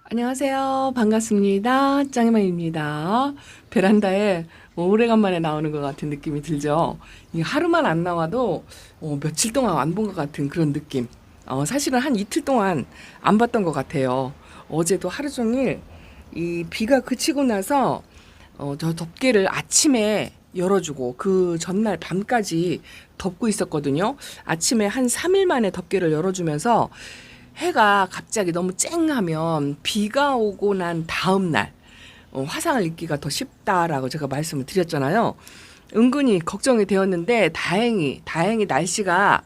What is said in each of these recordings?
안녕하세요. 반갑습니다. 짱이만입니다. 베란다에 오래간만에 나오는 것 같은 느낌이 들죠. 이 하루만 안 나와도 며칠 동안 안 본 것 같은 그런 느낌. 사실은 한 이틀 동안 안 봤던 것 같아요. 어제도 하루 종일 이 비가 그치고 나서 저 덮개를 아침에 열어주고 그 전날 밤까지 덮고 있었거든요. 아침에 한 3일 만에 덮개를 열어주면서 해가 갑자기 너무 쨍하면 비가 오고 난 다음 날 화상을 입기가 더 쉽다라고 제가 말씀을 드렸잖아요. 은근히 걱정이 되었는데 다행히 날씨가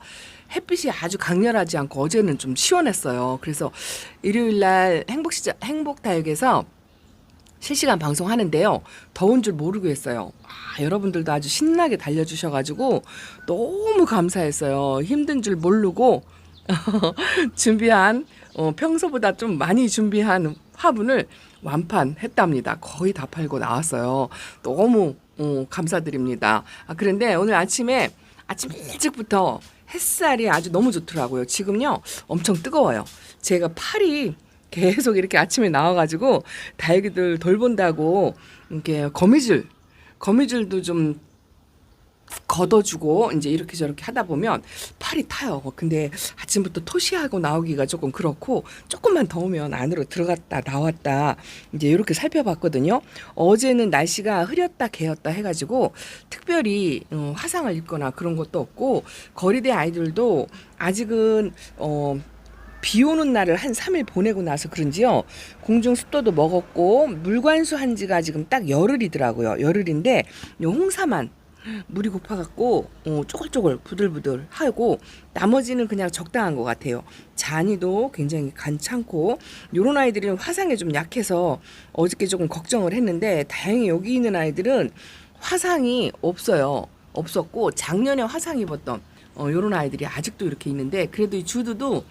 햇빛이 아주 강렬하지 않고 어제는 좀 시원했어요. 그래서 일요일 날 행복다육에서 실시간 방송하는데요. 더운 줄 모르고 했어요. 여러분들도 아주 신나게 달려주셔가지고 너무 감사했어요. 힘든 줄 모르고 준비한 평소보다 좀 많이 준비한 화분을 완판했답니다. 거의 다 팔고 나왔어요. 너무 감사드립니다. 그런데 오늘 아침 일찍부터 햇살이 아주 너무 좋더라고요. 지금요 엄청 뜨거워요. 제가 팔이 계속 이렇게 아침에 나와가지고 다육이들 돌본다고 이렇게 거미줄도 좀 걷어주고 이제 이렇게 저렇게 하다 보면 팔이 타요. 근데 아침부터 토시하고 나오기가 조금 그렇고 조금만 더우면 안으로 들어갔다 나왔다 이제 이렇게 살펴봤거든요. 어제는 날씨가 흐렸다 개었다 해가지고 특별히 화상을 입거나 그런 것도 없고 거리대 아이들도 아직은 비 오는 날을 한 3일 보내고 나서 그런지요. 공중 습도도 먹었고 물관수 한 지가 지금 딱 열흘이더라고요. 열흘인데 요 홍사만 물이 고파갖고 쪼글쪼글 부들부들 하고 나머지는 그냥 적당한 것 같아요. 잔이도 굉장히 괜찮고 요런 아이들은 화상에 좀 약해서 어저께 조금 걱정을 했는데 다행히 여기 있는 아이들은 화상이 없었고 작년에 화상 입었던 요런 아이들이 아직도 이렇게 있는데 그래도 이 주두도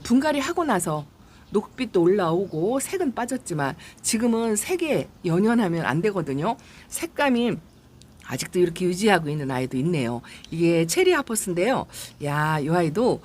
분갈이 하고 나서 녹빛도 올라오고 색은 빠졌지만 지금은 색에 연연하면 안 되거든요. 색감이 아직도 이렇게 유지하고 있는 아이도 있네요. 이게 체리 하퍼스인데요. 야, 이 아이도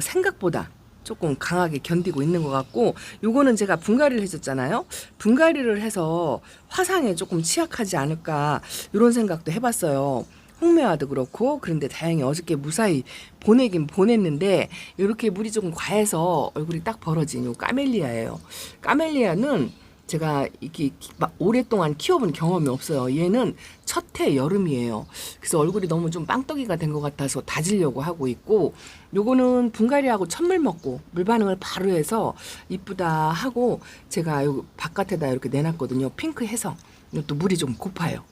생각보다 조금 강하게 견디고 있는 것 같고 요거는 제가 분갈이를 해줬잖아요. 분갈이를 해서 화상에 조금 취약하지 않을까 이런 생각도 해봤어요. 홍매화도 그렇고 그런데 다행히 어저께 무사히 보내긴 보냈는데 이렇게 물이 조금 과해서 얼굴이 딱 벌어진 요 까멜리아예요. 까멜리아는 제가 이렇게 오랫동안 키워본 경험이 없어요. 얘는 첫 해 여름이에요. 그래서 얼굴이 너무 좀 빵떡이가 된 것 같아서 다지려고 하고 있고 요거는 분갈이하고 천물 먹고 물 반응을 바로 해서 이쁘다 하고 제가 요 바깥에다 이렇게 내놨거든요. 핑크해서 이것도 물이 좀 고파요.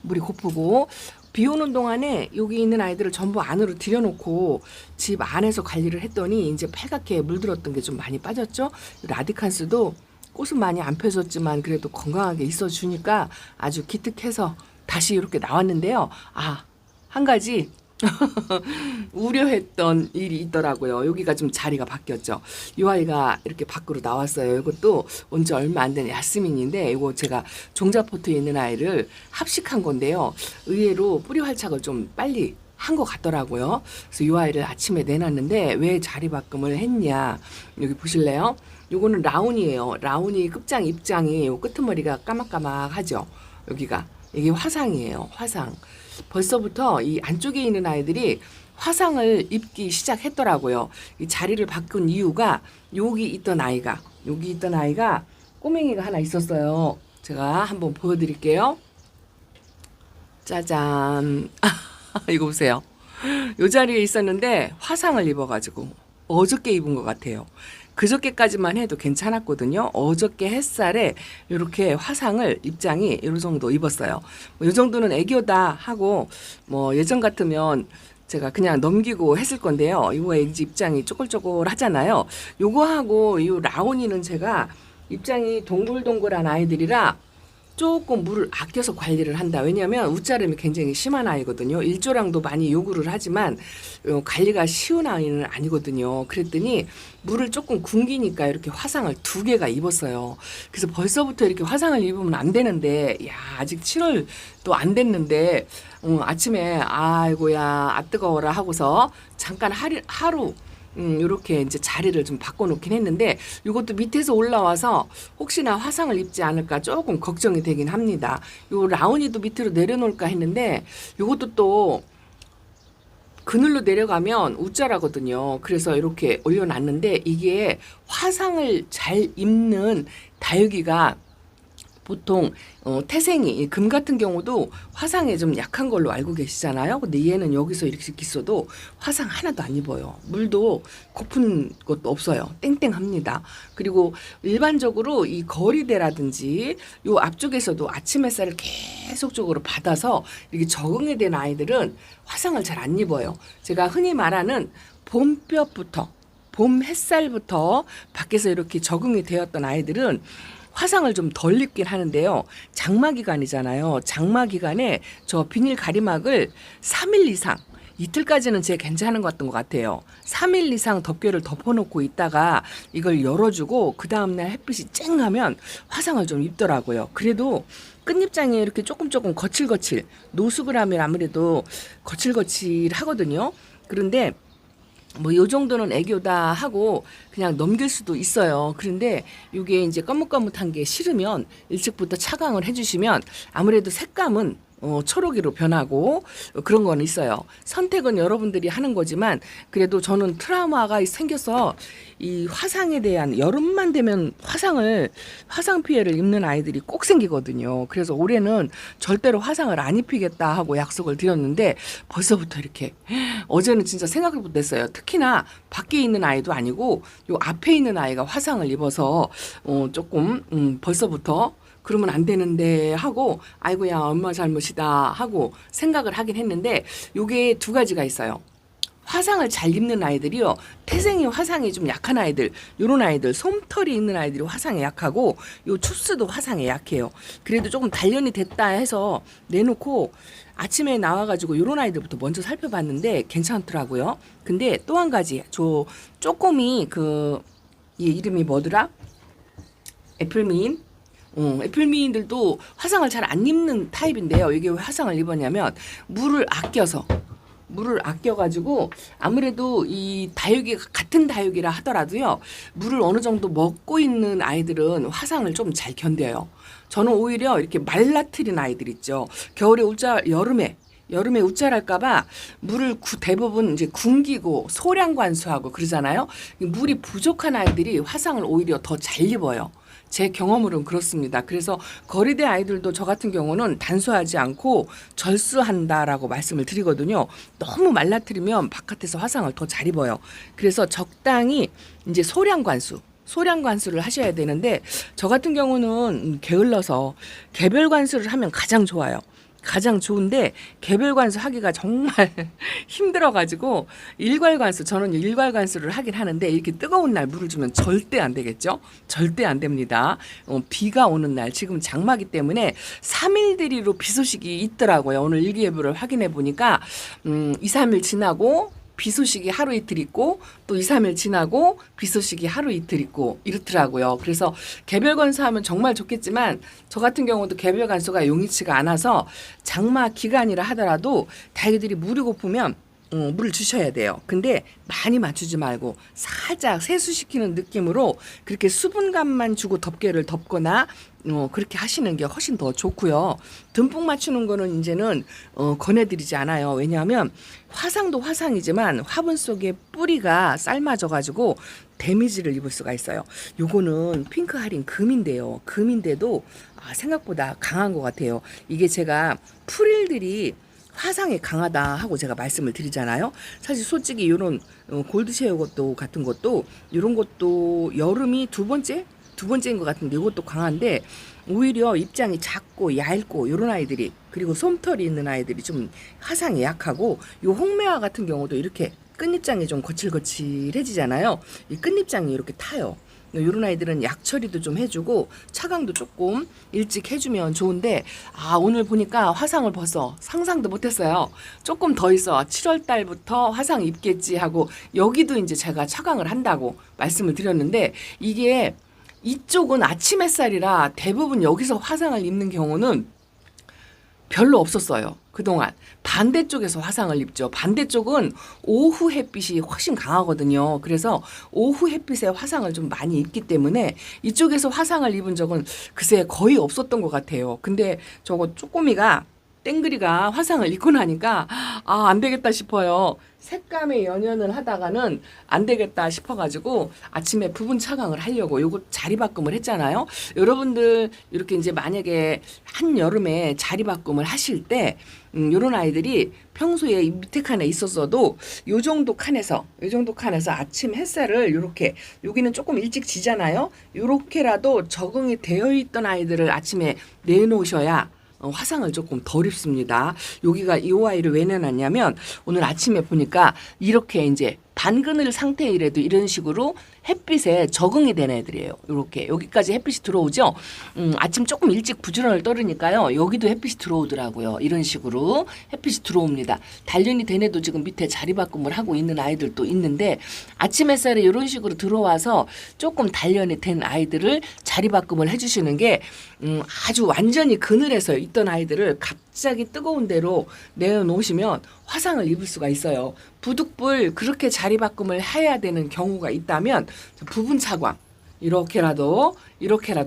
물이 고프고 비 오는 동안에 여기 있는 아이들을 전부 안으로 들여놓고 집 안에서 관리를 했더니 이제 빨갛게 물들었던 게 좀 많이 빠졌죠. 라디칸스도 꽃은 많이 안 펴졌지만 그래도 건강하게 있어주니까 아주 기특해서 다시 이렇게 나왔는데요. 한 가지 우려했던 일이 있더라고요. 여기가 좀 자리가 바뀌었죠. 이 아이가 이렇게 밖으로 나왔어요. 이것도 온 지 얼마 안 된 야스민인데 이거 제가 종자포트에 있는 아이를 합식한 건데요. 의외로 뿌리 활착을 좀 빨리 한 것 같더라고요. 그래서 이 아이를 아침에 내놨는데 왜 자리 바꿈을 했냐. 여기 보실래요? 요거는 라운이에요. 라운이 끝장 입장이 요 끄트머리가 까막까막하죠. 여기가 이게 화상이에요. 화상. 벌써부터 이 안쪽에 있는 아이들이 화상을 입기 시작했더라고요. 이 자리를 바꾼 이유가 여기 있던 아이가 꼬맹이가 하나 있었어요. 제가 한번 보여드릴게요. 짜잔. 이거 보세요. 요 자리에 있었는데 화상을 입어가지고 어저께 입은 것 같아요. 그저께까지만 해도 괜찮았거든요. 어저께 햇살에 이렇게 화상을 입장이 이 정도 입었어요. 이 정도는 애교다 하고 예전 같으면 제가 그냥 넘기고 했을 건데요. 이거 입장이 쪼글쪼글 하잖아요. 요거하고 이 라온이는 제가 입장이 동글동글한 아이들이라 조금 물을 아껴서 관리를 한다. 왜냐하면 웃자름이 굉장히 심한 아이거든요. 일조량도 많이 요구를 하지만 관리가 쉬운 아이는 아니거든요. 그랬더니 물을 조금 굶기니까 이렇게 화상을 2개가 입었어요. 그래서 벌써부터 이렇게 화상을 입으면 안 되는데 아직 7월도 안 됐는데 아침에 아이고야 뜨거워라 하고서 잠깐 하루 요렇게 이제 자리를 좀 바꿔놓긴 했는데 이것도 밑에서 올라와서 혹시나 화상을 입지 않을까 조금 걱정이 되긴 합니다. 요 라운이도 밑으로 내려놓을까 했는데 요것도 또 그늘로 내려가면 웃자라거든요. 그래서 이렇게 올려놨는데 이게 화상을 잘 입는 다육이가 보통 태생이 금 같은 경우도 화상에 좀 약한 걸로 알고 계시잖아요. 근데 얘는 여기서 이렇게 있어도 화상 하나도 안 입어요. 물도 고픈 것도 없어요. 땡땡합니다. 그리고 일반적으로 이 거리대라든지 요 앞쪽에서도 아침 햇살을 계속적으로 받아서 이렇게 적응이 된 아이들은 화상을 잘 안 입어요. 제가 흔히 말하는 봄볕부터 봄 햇살부터 밖에서 이렇게 적응이 되었던 아이들은 화상을 좀 덜 입긴 하는데요. 장마 기간이잖아요. 장마 기간에 저 비닐 가리막을 3일 이상, 이틀까지는 제 괜찮은 것 같아요. 3일 이상 덮개를 덮어놓고 있다가 이걸 열어주고 그 다음날 햇빛이 쨍하면 화상을 좀 입더라고요. 그래도 끝잎장에 이렇게 조금 거칠거칠, 노숙을 하면 아무래도 거칠거칠하거든요. 그런데 뭐 요 정도는 애교다 하고 그냥 넘길 수도 있어요. 그런데 이게 이제 거뭇거뭇한 게 싫으면 일찍부터 차광을 해주시면 아무래도 색감은 초록이로 변하고 그런 거는 있어요. 선택은 여러분들이 하는 거지만 그래도 저는 트라우마가 생겨서 이 화상에 대한 여름만 되면 화상 피해를 입는 아이들이 꼭 생기거든요. 그래서 올해는 절대로 화상을 안 입히겠다 하고 약속을 드렸는데 벌써부터 이렇게 어제는 진짜 생각을 못했어요. 특히나 밖에 있는 아이도 아니고 요 앞에 있는 아이가 화상을 입어서 조금 벌써부터 그러면 안 되는데 하고 아이고야 엄마 잘못이다 하고 생각을 하긴 했는데 요게 두 가지가 있어요. 화상을 잘 입는 아이들이요. 태생이 화상이 좀 약한 아이들, 요런 아이들, 솜털이 있는 아이들이 화상에 약하고 요 춥스도 화상에 약해요. 그래도 조금 단련이 됐다 해서 내놓고 아침에 나와가지고 요런 아이들부터 먼저 살펴봤는데 괜찮더라고요. 근데 또 한 가지, 저 쪼꼬미 얘 이름이 뭐더라? 애플미인? 애플미인들도 화상을 잘 안 입는 타입인데요. 이게 왜 화상을 입었냐면 물을 아껴가지고 아무래도 이 다육이 같은 다육이라 하더라도요. 물을 어느 정도 먹고 있는 아이들은 화상을 좀 잘 견뎌요. 저는 오히려 이렇게 말라트린 아이들 있죠. 겨울에 여름에 웃자랄까봐 물을 대부분 이제 굶기고 소량 관수하고 그러잖아요. 물이 부족한 아이들이 화상을 오히려 더 잘 입어요. 제 경험으로는 그렇습니다. 그래서 거리대 아이들도 저 같은 경우는 단수하지 않고 절수한다라고 말씀을 드리거든요. 너무 말라트리면 바깥에서 화상을 더 잘 입어요. 그래서 적당히 이제 소량 관수를 하셔야 되는데 저 같은 경우는 게을러서 개별 관수를 하면 가장 좋아요. 가장 좋은데 개별 관수 하기가 정말 힘들어가지고 저는 일괄 관수를 하긴 하는데 이렇게 뜨거운 날 물을 주면 절대 안 되겠죠. 절대 안 됩니다. 비가 오는 날 지금 장마기 때문에 3일 대리로 비 소식이 있더라고요. 오늘 일기예보를 확인해 보니까 2, 3일 지나고 비 소식이 하루 이틀 있고 또 2, 3일 지나고 비 소식이 하루 이틀 있고 이렇더라고요. 그래서 개별 관수하면 정말 좋겠지만 저 같은 경우도 개별 관수가 용이치가 않아서 장마 기간이라 하더라도 다육이들이 물이 고프면 물을 주셔야 돼요. 근데 많이 맞추지 말고 살짝 세수시키는 느낌으로 그렇게 수분감만 주고 덮개를 덮거나 그렇게 하시는 게 훨씬 더 좋고요. 듬뿍 맞추는 거는 이제는 권해드리지 않아요. 왜냐하면 화상도 화상이지만 화분 속에 뿌리가 삶아져가지고 데미지를 입을 수가 있어요. 요거는 핑크 할인 금인데요. 금인데도 생각보다 강한 것 같아요. 이게 제가 풀일들이 화상에 강하다 하고 제가 말씀을 드리잖아요. 사실 솔직히 이런 골드쉐어 것도 같은 것도 이런 것도 여름이 두 번째인 것 같은데 이것도 강한데 오히려 입장이 작고 얇고 이런 아이들이 그리고 솜털이 있는 아이들이 좀 화상에 약하고 요 홍매화 같은 경우도 이렇게 끝잎장이 좀 거칠거칠해지잖아요. 이 끝잎장이 이렇게 타요. 이런 아이들은 약 처리도 좀 해주고 차광도 조금 일찍 해주면 좋은데 오늘 보니까 화상을 벌써 상상도 못했어요. 조금 더 있어 7월 달부터 화상 입겠지 하고 여기도 이제 제가 차광을 한다고 말씀을 드렸는데 이게 이쪽은 아침 햇살이라 대부분 여기서 화상을 입는 경우는 별로 없었어요. 그동안 반대쪽에서 화상을 입죠. 반대쪽은 오후 햇빛이 훨씬 강하거든요. 그래서 오후 햇빛에 화상을 좀 많이 입기 때문에 이쪽에서 화상을 입은 적은 글쎄 거의 없었던 것 같아요. 근데 저거 쪼꼬미가 땡그리가 화상을 입고 나니까 안 되겠다 싶어요. 색감의 연연을 하다가는 안 되겠다 싶어가지고 아침에 부분 차광을 하려고 요거 자리 바꿈을 했잖아요. 여러분들 이렇게 이제 만약에 한여름에 자리 바꿈을 하실 때 요런 아이들이 평소에 이 밑에 칸에 있었어도 요 정도 칸에서 아침 햇살을 요렇게 여기는 조금 일찍 지잖아요. 요렇게라도 적응이 되어 있던 아이들을 아침에 내놓으셔야 화상을 조금 덜 입습니다. 여기가 이 아이를 왜 내놨냐면 오늘 아침에 보니까 이렇게 이제 반그늘 상태이래도 이런 식으로 햇빛에 적응이 된 애들이에요. 이렇게 여기까지 햇빛이 들어오죠. 아침 조금 일찍 부지런을 떨으니까요. 여기도 햇빛이 들어오더라고요. 이런 식으로 햇빛이 들어옵니다. 단련이 된 애도 지금 밑에 자리 바꿈을 하고 있는 아이들도 있는데 아침 햇살에 이런 식으로 들어와서 조금 단련이 된 아이들을 자리 바꿈을 해주시는 게 아주 완전히 그늘에서 있던 아이들을 갑자기 뜨거운 데로 내어놓으시면 화상을 입을 수가 있어요. 부득불 그렇게 자리 바꿈을 해야 되는 경우가 있다면 부분 차광 이렇게라도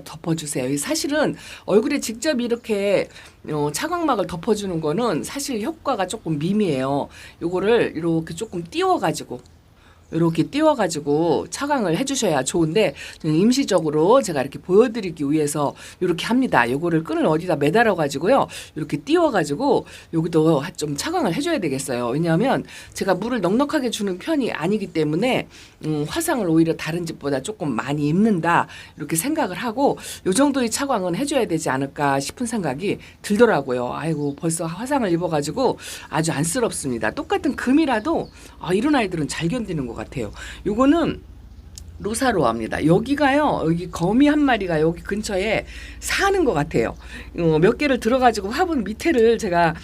덮어주세요. 사실은 얼굴에 직접 이렇게 차광막을 덮어주는 거는 사실 효과가 조금 미미해요. 요거를 이렇게 조금 띄워가지고 차광을 해주셔야 좋은데 임시적으로 제가 이렇게 보여드리기 위해서 이렇게 합니다. 요거를 끈을 어디다 매달아 가지고요. 이렇게 띄워가지고 여기도 좀 차광을 해줘야 되겠어요. 왜냐하면 제가 물을 넉넉하게 주는 편이 아니기 때문에 화상을 오히려 다른 집보다 조금 많이 입는다 이렇게 생각을 하고 요 정도의 차광은 해줘야 되지 않을까 싶은 생각이 들더라고요. 아이고 벌써 화상을 입어가지고 아주 안쓰럽습니다. 똑같은 금이라도 이런 아이들은 잘 견디는 것 같아요. 요거는 로사로아입니다. 여기가요, 여기 거미 한 마리가 여기 근처에 사는 것 같아요. 몇 개를 들어가지고 화분 밑에를 제가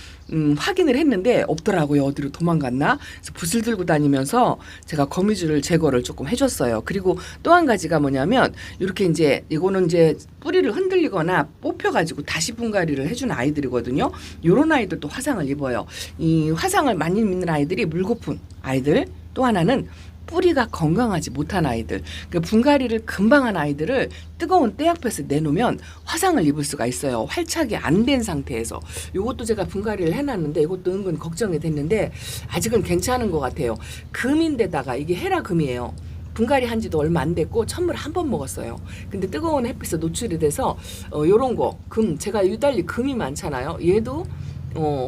확인을 했는데 없더라고요. 어디로 도망갔나? 그래서 붓을 들고 다니면서 제가 거미줄을 제거를 조금 해줬어요. 그리고 또 한 가지가 뭐냐면 이렇게 이제 이거는 이제 뿌리를 흔들리거나 뽑혀가지고 다시 분갈이를 해주는 아이들이거든요. 요런 아이들도 화상을 입어요. 이 화상을 많이 입는 아이들이 물고픈 아이들, 또 하나는 뿌리가 건강하지 못한 아이들, 그러니까 분갈이를 금방 한 아이들을 뜨거운 때 앞에서 내놓으면 화상을 입을 수가 있어요. 활착이 안 된 상태에서. 이것도 제가 분갈이를 해놨는데 이것도 은근 걱정이 됐는데 아직은 괜찮은 것 같아요. 금인데다가 이게 헤라금이에요. 분갈이 한 지도 얼마 안 됐고 천물 한 번 먹었어요. 근데 뜨거운 햇빛에 노출이 돼서 요런 거 금, 제가 유달리 금이 많잖아요. 얘도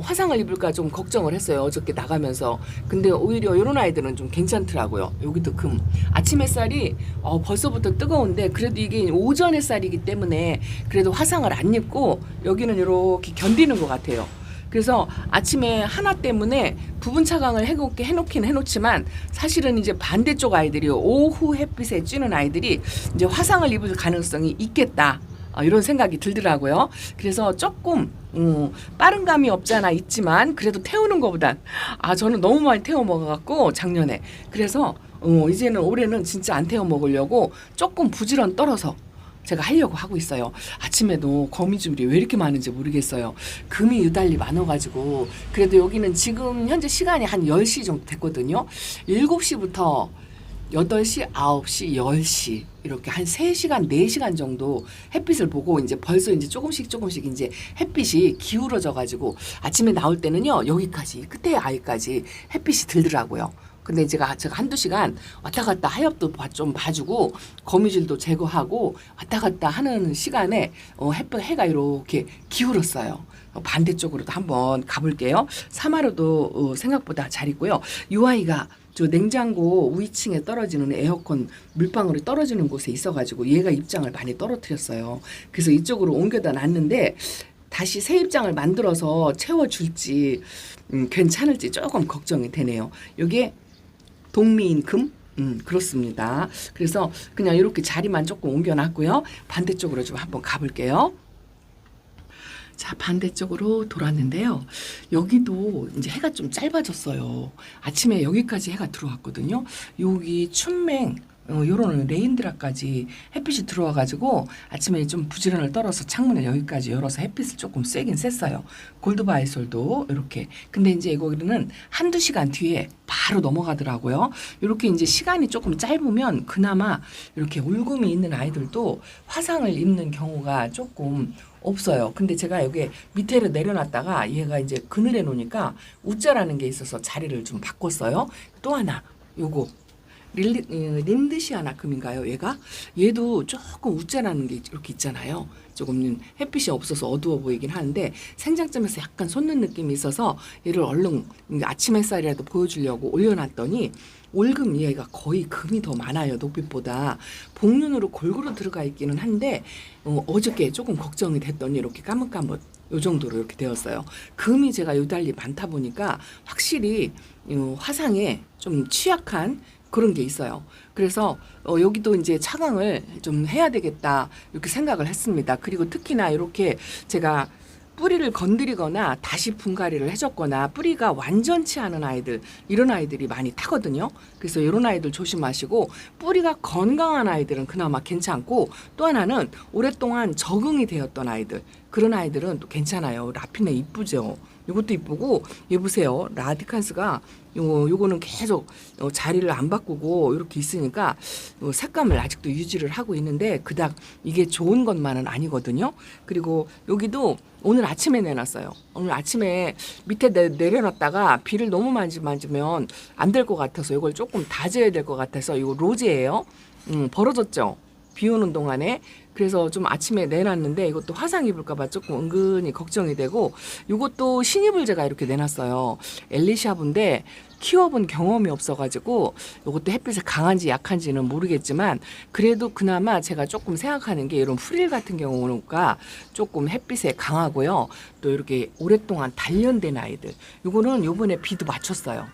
화상을 입을까 좀 걱정을 했어요. 어저께 나가면서. 근데 오히려 이런 아이들은 좀 괜찮더라고요. 여기도 금. 아침 햇살이 벌써부터 뜨거운데 그래도 이게 오전 햇살이기 때문에 그래도 화상을 안 입고 여기는 이렇게 견디는 것 같아요. 그래서 아침에 하나 때문에 부분 차광을 해놓긴 해놓지만 사실은 이제 반대쪽 아이들이 오후 햇빛에 찌는 아이들이 이제 화상을 입을 가능성이 있겠다. 이런 생각이 들더라고요. 그래서 조금 빠른 감이 없잖아 있지만 그래도 태우는 것보단 저는 너무 많이 태워 먹어갖고 작년에 그래서 이제는 올해는 진짜 안 태워 먹으려고 조금 부지런 떨어서 제가 하려고 하고 있어요. 아침에도 거미줄이 왜 이렇게 많은지 모르겠어요. 금이 유달리 많아가지고 그래도 여기는 지금 현재 시간이 한 10시 정도 됐거든요. 7시부터 8시, 9시, 10시 이렇게 한 3시간, 4시간 정도 het빛을 보고 이제 벌써 이제 조금씩 이제 햇빛이 기울어져 가지고 아침에 나올 때는요. 여기까지 끝에 아이까지 햇빛이 들더라고요. 근데 제가 한두 시간 왔다 갔다 하엽도 좀 봐주고 거미줄도 제거하고 왔다 갔다 하는 시간에 해가 이렇게 기울었어요. 반대쪽으로도 한번 가볼게요. 사마로도 생각보다 잘 있고요. 이 아이가 저 냉장고 위층에 떨어지는 에어컨 물방울이 떨어지는 곳에 있어가지고 얘가 입장을 많이 떨어뜨렸어요. 그래서 이쪽으로 옮겨다 놨는데 다시 새 입장을 만들어서 채워줄지 괜찮을지 조금 걱정이 되네요. 이게 동미인 금? 그렇습니다. 그래서 그냥 이렇게 자리만 조금 옮겨놨고요. 반대쪽으로 좀 한번 가볼게요. 자, 반대쪽으로 돌았는데요. 여기도 이제 해가 좀 짧아졌어요. 아침에 여기까지 해가 들어왔거든요. 여기 춘맹, 요런 레인드라까지 햇빛이 들어와가지고 아침에 좀 부지런을 떨어서 창문을 여기까지 열어서 햇빛을 조금 쐬긴 쐈어요. 골드바이솔도 이렇게. 근데 이제 이거는 한두 시간 뒤에 바로 넘어가더라고요. 이렇게 이제 시간이 조금 짧으면 그나마 이렇게 울금이 있는 아이들도 화상을 입는 경우가 조금 없어요. 근데 제가 여기 밑에를 내려놨다가 얘가 이제 그늘에 놓으니까 우짜라는 게 있어서 자리를 좀 바꿨어요. 또 하나 요거 린드시아나큼인가요? 얘도 조금 우짜라는 게 이렇게 있잖아요. 조금 햇빛이 없어서 어두워 보이긴 하는데 생장점에서 약간 솟는 느낌이 있어서 얘를 얼른 아침 햇살이라도 보여주려고 올려놨더니 올금 얘가 거의 금이 더 많아요. 녹빛보다. 복륜으로 골고루 들어가 있기는 한데 어저께 조금 걱정이 됐더니 이렇게 까뭇까뭇 요 정도로 이렇게 되었어요. 금이 제가 요달리 많다 보니까 확실히 화상에 좀 취약한 그런 게 있어요. 그래서 여기도 이제 차광을 좀 해야 되겠다 이렇게 생각을 했습니다. 그리고 특히나 이렇게 제가 뿌리를 건드리거나 다시 분갈이를 해줬거나 뿌리가 완전치 않은 아이들 이런 아이들이 많이 타거든요. 그래서 이런 아이들 조심하시고 뿌리가 건강한 아이들은 그나마 괜찮고 또 하나는 오랫동안 적응이 되었던 아이들 그런 아이들은 또 괜찮아요. 라피네 이쁘죠. 이것도 이쁘고 얘 보세요. 라디칸스가 요거는 계속 자리를 안 바꾸고 이렇게 있으니까 색감을 아직도 유지를 하고 있는데 그닥 이게 좋은 것만은 아니거든요. 그리고 여기도 오늘 아침에 내놨어요. 오늘 아침에 밑에 내려놨다가 비를 너무 많이 맞으면 안 될 것 같아서 이걸 조금 다져야 될 것 같아서 이거 로제예요. 벌어졌죠. 비 오는 동안에. 그래서 좀 아침에 내놨는데 이것도 화상 입을까봐 조금 은근히 걱정이 되고 이것도 신입을 제가 이렇게 내놨어요. 엘리샤브인데 키워본 경험이 없어가지고 이것도 햇빛에 강한지 약한지는 모르겠지만 그래도 그나마 제가 조금 생각하는 게 이런 프릴 같은 경우가 조금 햇빛에 강하고요. 또 이렇게 오랫동안 단련된 아이들 이거는 요번에 비도 맞췄어요.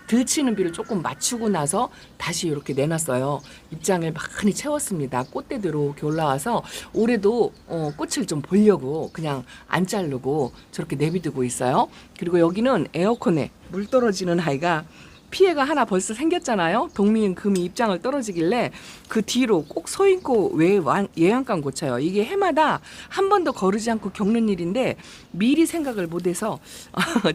들치는 비를 조금 맞추고 나서 다시 이렇게 내놨어요. 입장을 많이 채웠습니다. 꽃대대로 이렇게 올라와서 올해도 꽃을 좀 보려고 그냥 안 자르고 저렇게 내비두고 있어요. 그리고 여기는 에어컨에 물 떨어지는 아이가 피해가 하나 벌써 생겼잖아요. 동미인 금이 입장을 떨어지길래 그 뒤로 꼭 서인고 외양간 고쳐요. 이게 해마다 한 번도 거르지 않고 겪는 일인데 미리 생각을 못해서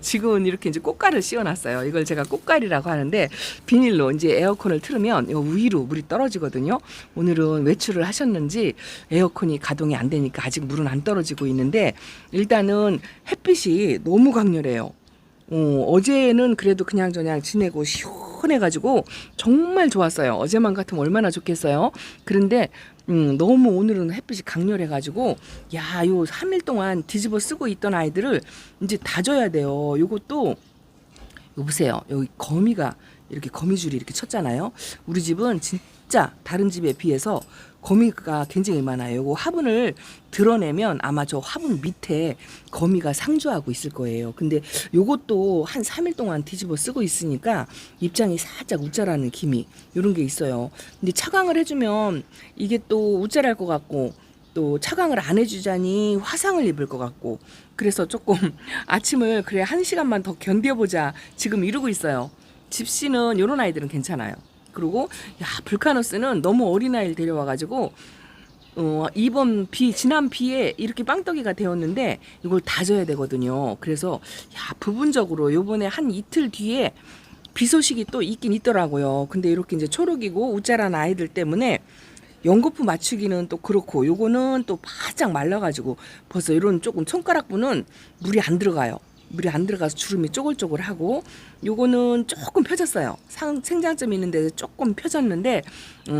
지금은 이렇게 이제 꽃가를 씌워놨어요. 이걸 제가 꽃가리라고 하는데 비닐로 이제 에어컨을 틀으면 위로 물이 떨어지거든요. 오늘은 외출을 하셨는지 에어컨이 가동이 안 되니까 아직 물은 안 떨어지고 있는데 일단은 햇빛이 너무 강렬해요. 어제는 그래도 그냥저냥 지내고 시원해가지고 정말 좋았어요. 어제만 같으면 얼마나 좋겠어요. 그런데 너무 오늘은 햇빛이 강렬해가지고 야, 요 3일 동안 뒤집어 쓰고 있던 아이들을 이제 다져야 돼요. 요것도 요 보세요. 여기 거미가 이렇게 거미줄이 이렇게 쳤잖아요. 우리 집은 진짜 다른 집에 비해서 거미가 굉장히 많아요. 요거 화분을 드러내면 아마 저 화분 밑에 거미가 상주하고 있을 거예요. 근데 요것도 한 3일 동안 뒤집어 쓰고 있으니까 입장이 살짝 우짜라는 기미 요런 게 있어요. 근데 차광을 해주면 이게 또 우짜랄 것 같고 또 차광을 안 해주자니 화상을 입을 것 같고 그래서 조금 아침을 그래 1시간만 더 견뎌보자 지금 이러고 있어요. 집시는 요런 아이들은 괜찮아요. 그리고 불카노스는 너무 어린 아이를 데려와가지고 이번 지난 비에 이렇게 빵떡이가 되었는데 이걸 다져야 되거든요. 그래서 부분적으로 요번에 한 이틀 뒤에 비 소식이 또 있긴 있더라고요. 근데 이렇게 이제 초록이고 우짜란 아이들 때문에 연거푸 맞추기는 또 그렇고 요거는 또 바짝 말라가지고 벌써 이런 조금 손가락부는 물이 안 들어가요. 물이 안 들어가서 주름이 쪼글쪼글하고 요거는 조금 펴졌어요. 생장점이 있는데 조금 펴졌는데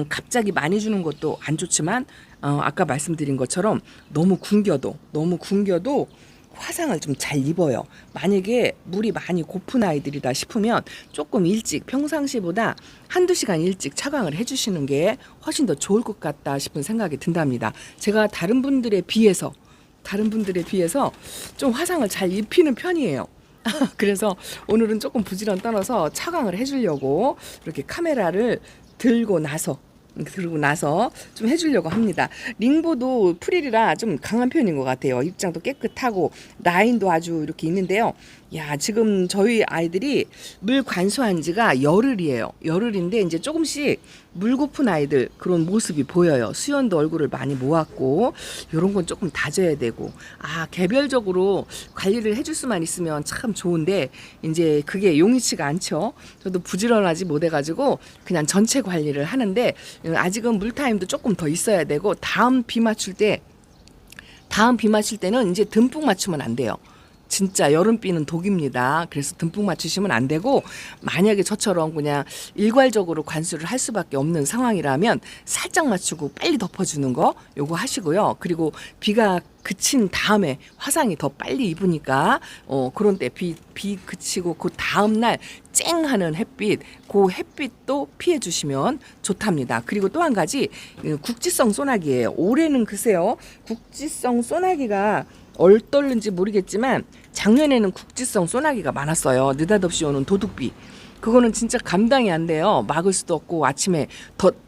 갑자기 많이 주는 것도 안 좋지만 아까 말씀드린 것처럼 너무 굶겨도 화상을 좀 잘 입어요. 만약에 물이 많이 고픈 아이들이다 싶으면 조금 일찍 평상시보다 한두 시간 일찍 차광을 해주시는 게 훨씬 더 좋을 것 같다 싶은 생각이 든답니다. 제가 다른 분들에 비해서 좀 화상을 잘 입히는 편이에요. 그래서 오늘은 조금 부지런 떨어서 차광을 해주려고 이렇게 카메라를 들고 나서 좀 해주려고 합니다. 링보도 프릴이라 좀 강한 편인 것 같아요. 입장도 깨끗하고 라인도 아주 이렇게 있는데요. 야, 지금 저희 아이들이 물 관수한 지가 열흘이에요. 열흘인데 이제 조금씩 물 고픈 아이들 그런 모습이 보여요. 수연도 얼굴을 많이 모았고 요런 건 조금 다져야 되고 개별적으로 관리를 해줄 수만 있으면 참 좋은데 이제 그게 용이치가 않죠. 저도 부지런하지 못해가지고 그냥 전체 관리를 하는데 아직은 물타임도 조금 더 있어야 되고 다음 비 맞출 때는 이제 듬뿍 맞추면 안 돼요. 진짜 여름비는 독입니다. 그래서 듬뿍 맞추시면 안 되고 만약에 저처럼 그냥 일괄적으로 관수를 할 수밖에 없는 상황이라면 살짝 맞추고 빨리 덮어주는 거 요거 하시고요. 그리고 비가 그친 다음에 화상이 더 빨리 입으니까 그런 때 비 그치고 그 다음 날 쨍하는 햇빛 그 햇빛도 피해 주시면 좋답니다. 그리고 또 한 가지 국지성 소나기예요. 올해는 글쎄요 국지성 소나기가 얼떨는지 모르겠지만 작년에는 국지성 소나기가 많았어요. 느닷없이 오는 도둑비. 그거는 진짜 감당이 안 돼요. 막을 수도 없고 아침에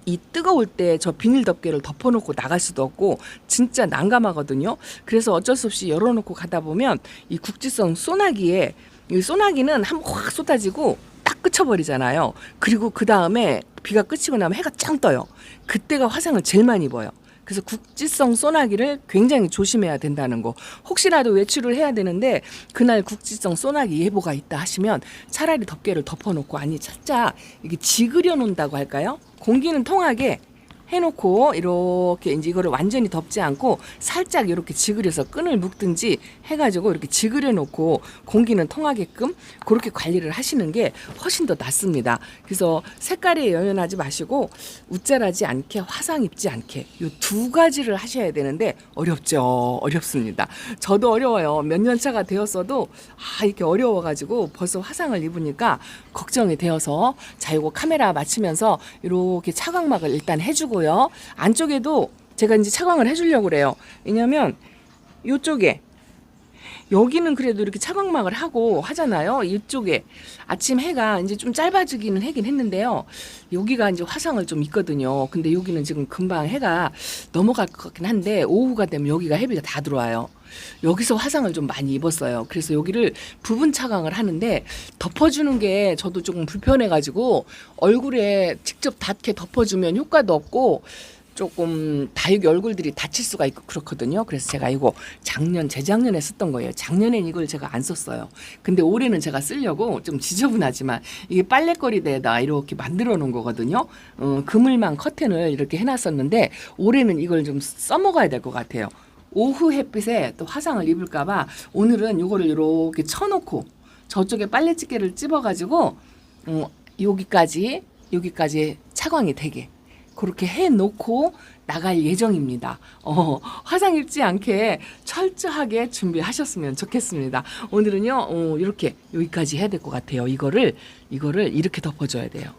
이 뜨거울 때 저 비닐 덮개를 덮어놓고 나갈 수도 없고 진짜 난감하거든요. 그래서 어쩔 수 없이 열어놓고 가다 보면 이 국지성 소나기에 이 소나기는 한번 확 쏟아지고 딱 그쳐버리잖아요. 그리고 그 다음에 비가 그치고 나면 해가 짱 떠요. 그때가 화상을 제일 많이 입어요. 그래서 국지성 소나기를 굉장히 조심해야 된다는 거. 혹시라도 외출을 해야 되는데 그날 국지성 소나기 예보가 있다 하시면 차라리 덮개를 덮어놓고 살짝 이게 지그려 놓는다고 할까요? 공기는 통하게 해놓고 이렇게 이제 이거를 완전히 덮지 않고 살짝 이렇게 지그려서 끈을 묶든지 해가지고 이렇게 지그려 놓고 공기는 통하게끔 그렇게 관리를 하시는 게 훨씬 더 낫습니다. 그래서 색깔에 연연하지 마시고 웃자라지 않게 화상 입지 않게 이 두 가지를 하셔야 되는데 어렵죠. 어렵습니다. 저도 어려워요. 몇 년 차가 되었어도 이렇게 어려워가지고 벌써 화상을 입으니까 걱정이 되어서 자 이거 카메라 맞추면서 이렇게 차광막을 일단 해주고 안쪽에도 제가 이제 차광을 해주려고 그래요. 왜냐면 이쪽에 여기는 그래도 이렇게 차광막을 하고 하잖아요. 이쪽에 아침 해가 이제 좀 짧아지기는 하긴 했는데요. 여기가 이제 화상을 좀 있거든요. 근데 여기는 지금 금방 해가 넘어갈 것 같긴 한데 오후가 되면 여기가 햇빛이 다 들어와요. 여기서 화상을 좀 많이 입었어요. 그래서 여기를 부분 차광을 하는데 덮어주는 게 저도 조금 불편해가지고 얼굴에 직접 닿게 덮어주면 효과도 없고 조금 다육이 얼굴들이 다칠 수가 있고 그렇거든요. 그래서 제가 이거 재작년에 썼던 거예요. 작년엔 이걸 제가 안 썼어요. 근데 올해는 제가 쓰려고 좀 지저분하지만 이게 빨래거리대에다 이렇게 만들어 놓은 거거든요. 그물망 커튼을 이렇게 해놨었는데 올해는 이걸 좀 써먹어야 될 것 같아요. 오후 햇빛에 또 화상을 입을까봐 오늘은 이거를 이렇게 쳐놓고 저쪽에 빨래집게를 찝어가지고 여기까지 차광이 되게 그렇게 해놓고 나갈 예정입니다. 화상 입지 않게 철저하게 준비하셨으면 좋겠습니다. 오늘은요 이렇게 여기까지 해야 될 것 같아요. 이거를 이렇게 덮어줘야 돼요.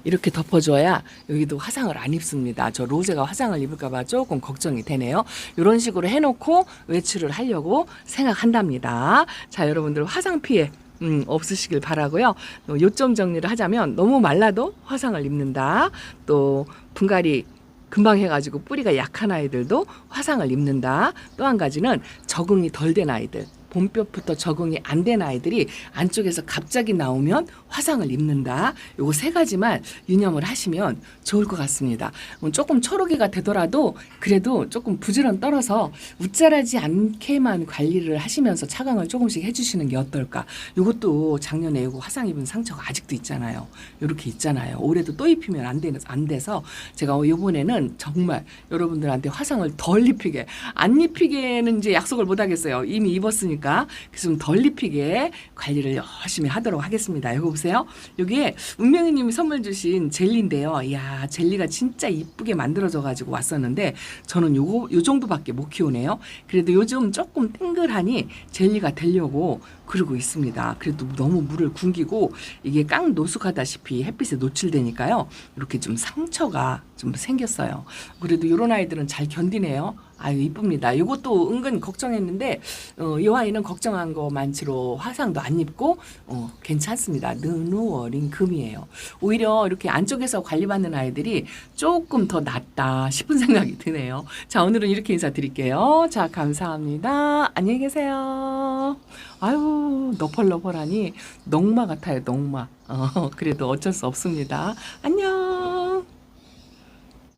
이렇게 덮어줘야 여기도 화상을 안 입습니다. 저 로제가 화상을 입을까봐 조금 걱정이 되네요. 이런 식으로 해놓고 외출을 하려고 생각한답니다. 자, 여러분들 화상 피해 없으시길 바라고요. 요점 정리를 하자면 너무 말라도 화상을 입는다. 또 분갈이 금방 해가지고 뿌리가 약한 아이들도 화상을 입는다. 또 한 가지는 적응이 덜 된 아이들. 봄볕부터 적응이 안 된 아이들이 안쪽에서 갑자기 나오면 화상을 입는다. 요거 세 가지만 유념을 하시면 좋을 것 같습니다. 조금 초록이가 되더라도 그래도 조금 부지런 떨어서 웃자라지 않게만 관리를 하시면서 차광을 조금씩 해주시는 게 어떨까. 요것도 작년에 요거 화상 입은 상처가 아직도 있잖아요. 요렇게 있잖아요. 올해도 또 입히면 안 돼서 제가 요번에는 정말 여러분들한테 화상을 덜 입히게 안 입히게는 이제 약속을 못 하겠어요. 이미 입었으니까. 그래서 좀 덜 입히게 관리를 열심히 하도록 하겠습니다. 이거 보세요. 여기에 운명이님이 선물 주신 젤리인데요. 이야, 젤리가 진짜 이쁘게 만들어져가지고 왔었는데 저는 요 정도밖에 못 키우네요. 그래도 요즘 조금 땡글하니 젤리가 되려고 그러고 있습니다. 그래도 너무 물을 굶기고 이게 깡 노숙하다시피 햇빛에 노출되니까요. 이렇게 좀 상처가 좀 생겼어요. 그래도 이런 아이들은 잘 견디네요. 아유, 이쁩니다. 이것도 은근 걱정했는데 이 아이는 걱정한 거 많지로 화상도 안 입고 괜찮습니다. 느누어린 금이에요. 오히려 이렇게 안쪽에서 관리받는 아이들이 조금 더 낫다 싶은 생각이 드네요. 자, 오늘은 이렇게 인사드릴게요. 자, 감사합니다. 안녕히 계세요. 아유. 아유, 너펄너펄하니 농마 같아요, 농마. 그래도 어쩔 수 없습니다. 안녕.